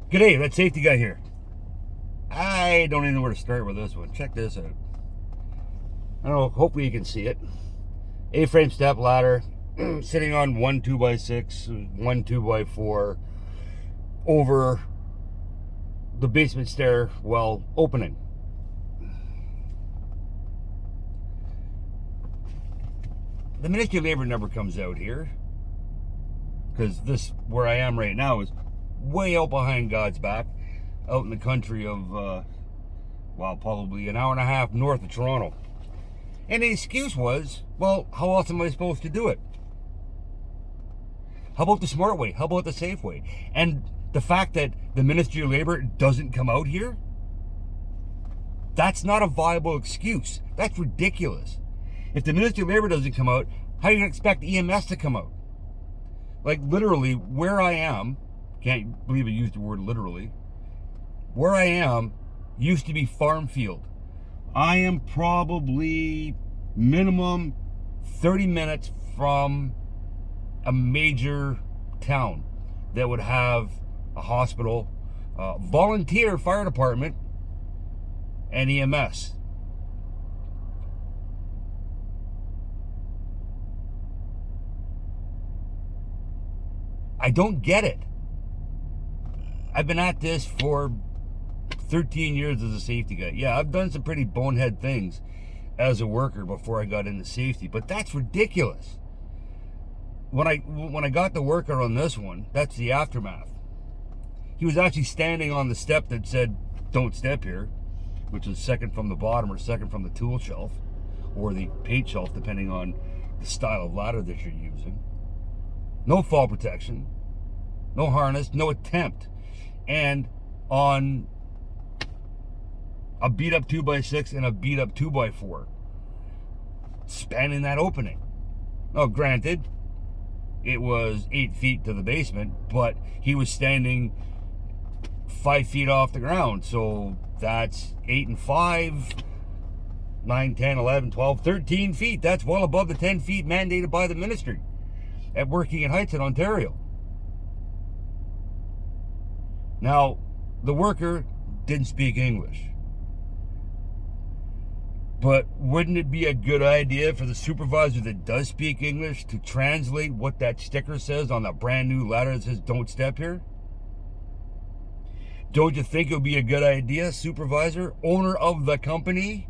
G'day, that safety guy here. I don't even know where to start with this one. Check this out. I don't know, hopefully you can see it. A-frame step ladder, sitting on one 2x6, one 2x4, over the basement stairwell opening. The Ministry of Labor never comes out here, because this, where I am right now, is way out behind God's back, out in the country of, probably an hour and a half north of Toronto. And the excuse was, well, how else am I supposed to do it? How about the smart way? How about the safe way? And the fact that the Ministry of Labor doesn't come out here, that's not a viable excuse. That's ridiculous. If the Ministry of Labor doesn't come out, how are you going to expect EMS to come out? Like, literally, where I am, can't believe I used the word literally, where I am used to be farm field. I am probably minimum 30 minutes from a major town that would have a hospital, volunteer fire department, and EMS. I don't get it. I've been at this for 13 years as a safety guy. Yeah, I've done some pretty bonehead things as a worker before I got into safety, but that's ridiculous. When I got the worker on this one, that's the aftermath. He was actually standing on the step that said, "Don't step here," which is second from the bottom or second from the tool shelf or the paint shelf, depending on the style of ladder that you're using. No fall protection, no harness, no attempt. And on a beat up 2x6 and a beat up 2x4, spanning that opening. Now, granted, it was 8 feet to the basement, but he was standing 5 feet off the ground. So that's 8 and 5, 9, 10, 11, 12, 13 feet. That's well above the 10 feet mandated by the ministry at Working in Heights in Ontario. Now, the worker didn't speak English. But wouldn't it be a good idea for the supervisor that does speak English to translate what that sticker says on the brand new ladder that says "Don't step here"? Don't you think it would be a good idea, supervisor, owner of the company,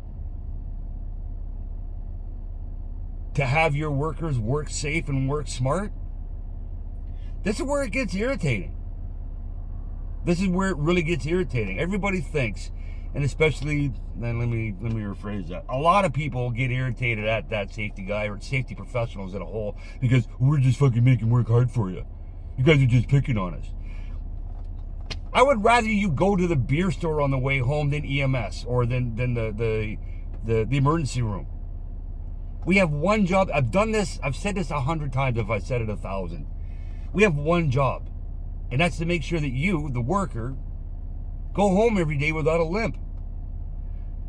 to have your workers work safe and work smart? This is where it gets irritating. This is where it really gets irritating. Everybody thinks, and especially, then let me rephrase that. A lot of people get irritated at that safety guy or safety professionals as a whole because we're just fucking making work hard for you. You guys are just picking on us. I would rather you go to the beer store on the way home than EMS or than the emergency room. We have one job. I've done this. I've said this 100 times if I said it 1,000. We have one job, and that's to make sure that you, the worker, go home every day without a limp.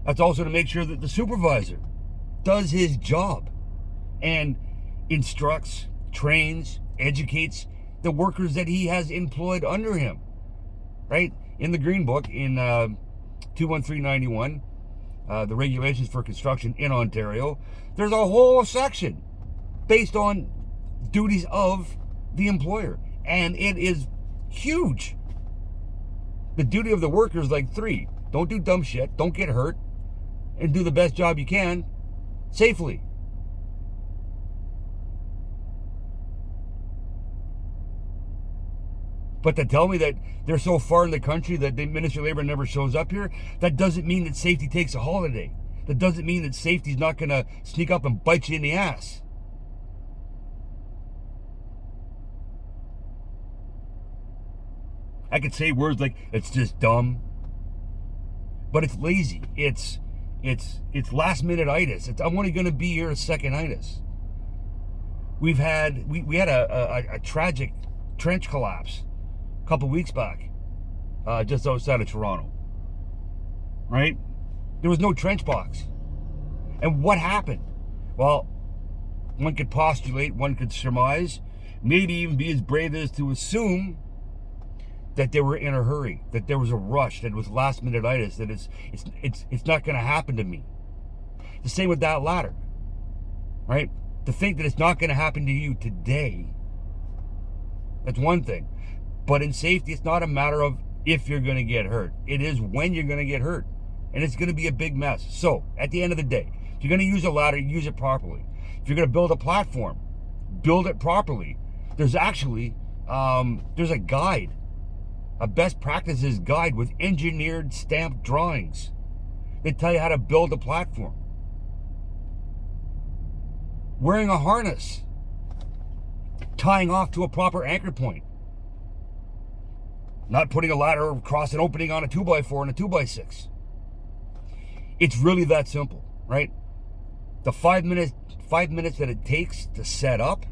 That's also to make sure that the supervisor does his job and instructs, trains, educates the workers that he has employed under him. Right? In the Green Book, in 21391, the regulations for construction in Ontario, there's a whole section based on duties of the employer. And it is huge. The duty of the worker is like 3. Don't do dumb shit. Don't get hurt. And do the best job you can safely. But to tell me that they're so far in the country that the Ministry of Labor never shows up here, that doesn't mean that safety takes a holiday. That doesn't mean that safety's not going to sneak up and bite you in the ass. I could say words like, it's just dumb. But it's lazy. It's last minute-itis. I'm only going to be here a second-itis. We had a tragic trench collapse a couple weeks back, just outside of Toronto. Right? There was no trench box. And what happened? Well, one could postulate, one could surmise, maybe even be as brave as to assume that they were in a hurry, that there was a rush, that it was last minute-itis, that it's not going to happen to me. The same with that ladder, right? To think that it's not going to happen to you today, that's one thing. But in safety, it's not a matter of if you're going to get hurt. It is when you're going to get hurt. And it's going to be a big mess. So, at the end of the day, if you're going to use a ladder, use it properly. If you're going to build a platform, build it properly. There's actually, there's a guide, a best practices guide with engineered stamped drawings that tell you how to build a platform. Wearing a harness, tying off to a proper anchor point. Not putting a ladder across an opening on a 2x4 and a 2x6. It's really that simple, right? The 5 minutes that it takes to set up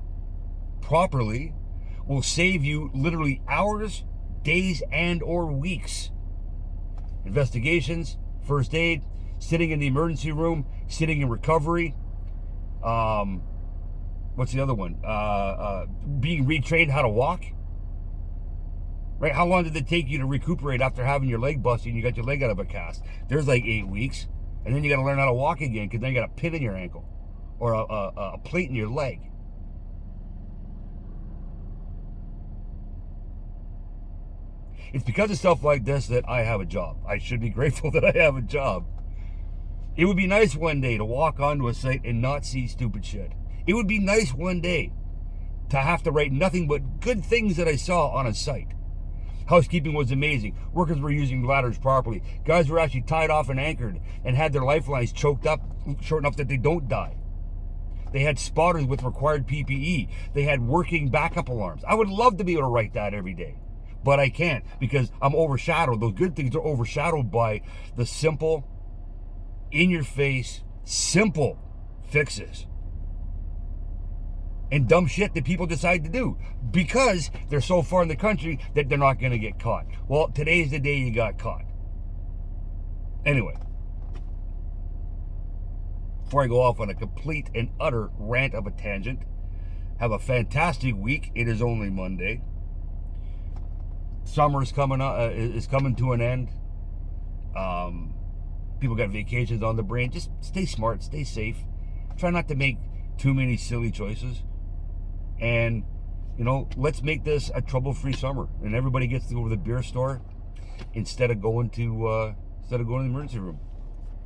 properly will save you literally hours, days, and or weeks. Investigations, first aid, sitting in the emergency room, sitting in recovery. What's the other one? Being retrained how to walk. Right? How long did it take you to recuperate after having your leg busted and you got your leg out of a cast? There's like 8 weeks. And then you got to learn how to walk again because then you got a pin in your ankle or a plate in your leg. It's because of stuff like this that I have a job. I should be grateful that I have a job. It would be nice one day to walk onto a site and not see stupid shit. It would be nice one day to have to write nothing but good things that I saw on a site. Housekeeping was amazing. Workers were using ladders properly. Guys were actually tied off and anchored and had their lifelines choked up short enough that they don't die. They had spotters with required PPE. They had working backup alarms. I would love to be able to write that every day, but I can't because I'm overshadowed. Those good things are overshadowed by the simple, in-your-face, simple fixes and dumb shit that people decide to do because they're so far in the country that they're not going to get caught. Well, today's the day you got caught. Anyway, before I go off on a complete and utter rant of a tangent, have a fantastic week. It is only Monday. Summer is coming to an end. People got vacations on the brain. Just stay smart, stay safe. Try not to make too many silly choices. And, let's make this a trouble-free summer. And everybody gets to go to the beer store instead of going to the emergency room.